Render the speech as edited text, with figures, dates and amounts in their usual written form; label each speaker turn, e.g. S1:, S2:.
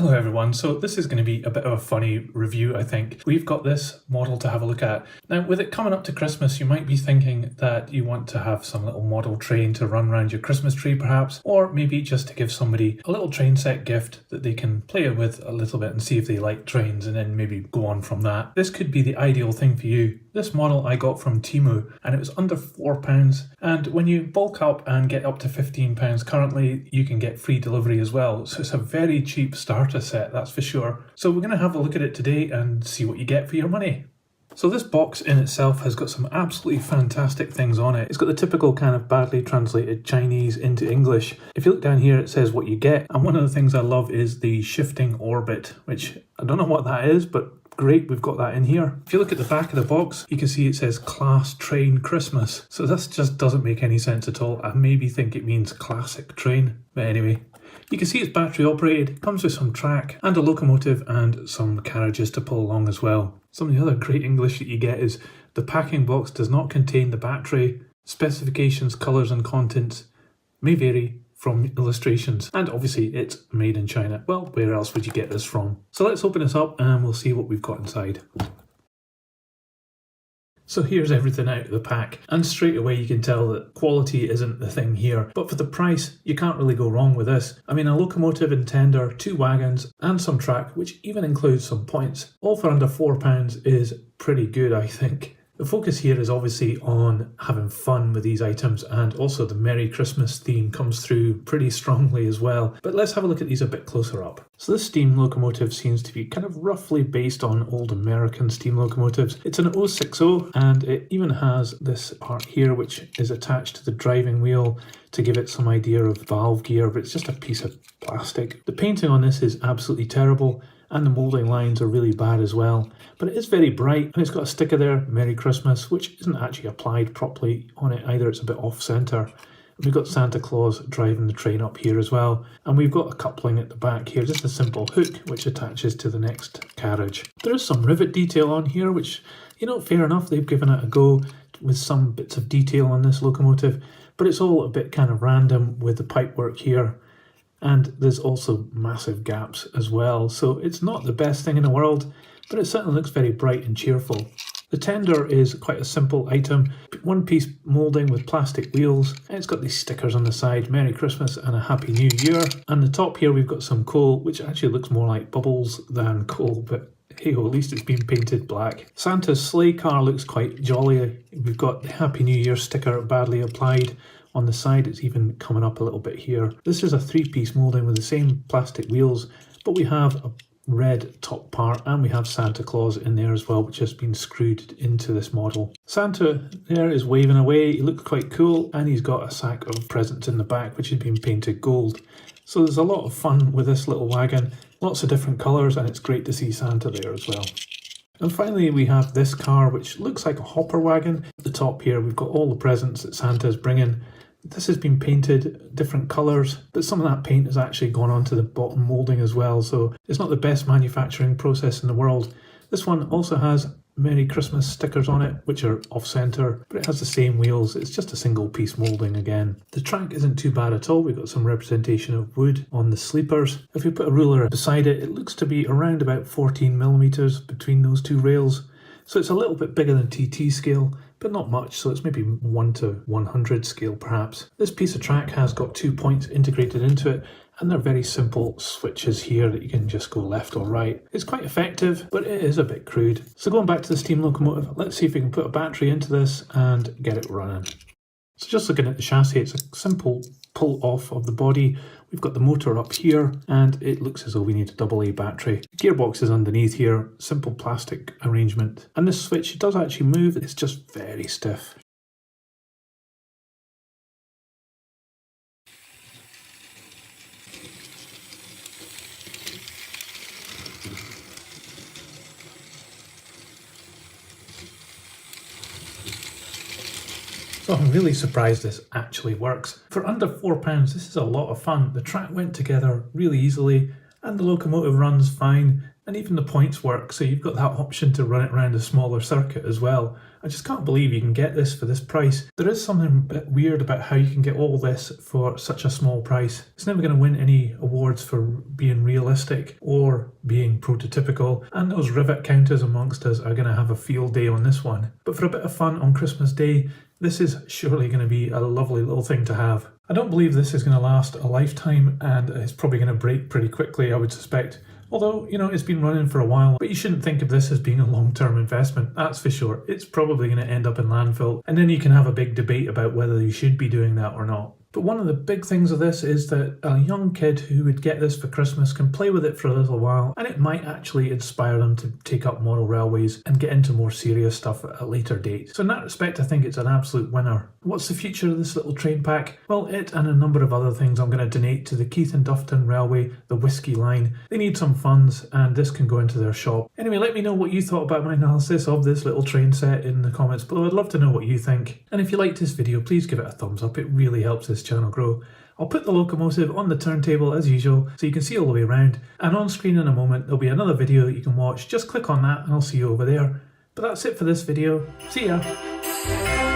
S1: Hello everyone, so this is going to be a bit of a funny review I think. We've got this model to have a look at. Now with it coming up to Christmas you might be thinking that you want to have some little model train to run around your Christmas tree perhaps, or maybe just to give somebody a little train set gift that they can play with a little bit and see if they like trains and then maybe go on from that. This could be the ideal thing for you. This model I got from Temu and it was under £4, and when you bulk up and get up to £15 currently you can get free delivery as well, so it's a very cheap starter set, that's for sure. So we're going to have a look at it today and see what you get for your money. So this box in itself has got some absolutely fantastic things on it. It's got the typical kind of badly translated Chinese into English. If you look down here it says what you get, and one of the things I love is the shifting orbit, which I don't know what that is, but great, we've got that in here. If you look at the back of the box, you can see it says Class Train Christmas. So this just doesn't make any sense at all. I maybe think it means classic train, but anyway. You can see it's battery operated, comes with some track and a locomotive and some carriages to pull along as well. Some of the other great English that you get is the packing box does not contain the battery, specifications, colours and contents may vary from illustrations, and obviously it's made in China. Well, where else would you get this from? So let's open this up and we'll see what we've got inside. So here's everything out of the pack, and straight away you can tell that quality isn't the thing here, but for the price you can't really go wrong with this. I mean, a locomotive and tender, 2 wagons and some track, which even includes some points, all for under £4 is pretty good, I think. The focus here is obviously on having fun with these items, and also the Merry Christmas theme comes through pretty strongly as well. But let's have a look at these a bit closer up. So this steam locomotive seems to be kind of roughly based on old American steam locomotives. It's an 060 and it even has this part here which is attached to the driving wheel to give it some idea of valve gear, but it's just a piece of plastic. The painting on this is absolutely terrible, and the moulding lines are really bad as well, but it is very bright and it's got a sticker there, Merry Christmas, which isn't actually applied properly on it either. It's a bit off centre. We've got Santa Claus driving the train up here as well, and we've got a coupling at the back here, just a simple hook which attaches to the next carriage. There is some rivet detail on here which, you know, fair enough, they've given it a go with some bits of detail on this locomotive, but it's all a bit kind of random with the pipework here. And there's also massive gaps as well, so it's not the best thing in the world, but it certainly looks very bright and cheerful. The tender is quite a simple item, one piece moulding with plastic wheels, and it's got these stickers on the side, Merry Christmas and a Happy New Year. And the top here we've got some coal, which actually looks more like bubbles than coal, but hey ho, at least it's been painted black. Santa's sleigh car looks quite jolly. We've got the Happy New Year sticker badly applied on the side, it's even coming up a little bit here. This is a 3-piece moulding with the same plastic wheels, but we have a red top part and we have Santa Claus in there as well, which has been screwed into this model. Santa there is waving away, he looks quite cool, and he's got a sack of presents in the back which has been painted gold. So there's a lot of fun with this little wagon, lots of different colours, and it's great to see Santa there as well. And finally we have this car which looks like a hopper wagon. At the top here we've got all the presents that Santa's bringing. This has been painted different colours, but some of that paint has actually gone onto the bottom moulding as well, so it's not the best manufacturing process in the world. This one also has Merry Christmas stickers on it, which are off-centre, but it has the same wheels. It's just a single piece moulding again. The track isn't too bad at all. We've got some representation of wood on the sleepers. If we put a ruler beside it, it looks to be around about 14mm between those two rails. So it's a little bit bigger than TT scale, but not much, so it's maybe 1 to 100 scale perhaps. This piece of track has got 2 points integrated into it, and they're very simple switches here that you can just go left or right. It's quite effective, but it is a bit crude. So going back to the steam locomotive, let's see if we can put a battery into this and get it running. So just looking at the chassis, it's a simple pull off of the body. We've got the motor up here, and it looks as though we need a AA battery. The gearbox is underneath here, simple plastic arrangement. And this switch does actually move, it's just very stiff. So I'm really surprised this actually works. For under £4, this is a lot of fun. The track went together really easily and the locomotive runs fine. And even the points work, so you've got that option to run it around a smaller circuit as well. I just can't believe you can get this for this price. There is something a bit weird about how you can get all this for such a small price. It's never going to win any awards for being realistic or being prototypical, and those rivet counters amongst us are going to have a field day on this one. But for a bit of fun on Christmas Day, this is surely going to be a lovely little thing to have. I don't believe this is going to last a lifetime, and it's probably going to break pretty quickly, I would suspect. Although, you know, it's been running for a while, but you shouldn't think of this as being a long-term investment, that's for sure. It's probably going to end up in landfill, and then you can have a big debate about whether you should be doing that or not. But one of the big things of this is that a young kid who would get this for Christmas can play with it for a little while, and it might actually inspire them to take up model railways and get into more serious stuff at a later date. So in that respect, I think it's an absolute winner. What's the future of this little train pack? Well, it and a number of other things I'm going to donate to the Keith and Dufftown Railway, the Whisky Line. They need some funds, and this can go into their shop. Anyway, let me know what you thought about my analysis of this little train set in the comments below. I'd love to know what you think. And if you liked this video, please give it a thumbs up. It really helps this channel grow. I'll put the locomotive on the turntable as usual so you can see all the way around, and on screen in a moment there'll be another video that you can watch. Just click on that and I'll see you over there. But that's it for this video. See ya!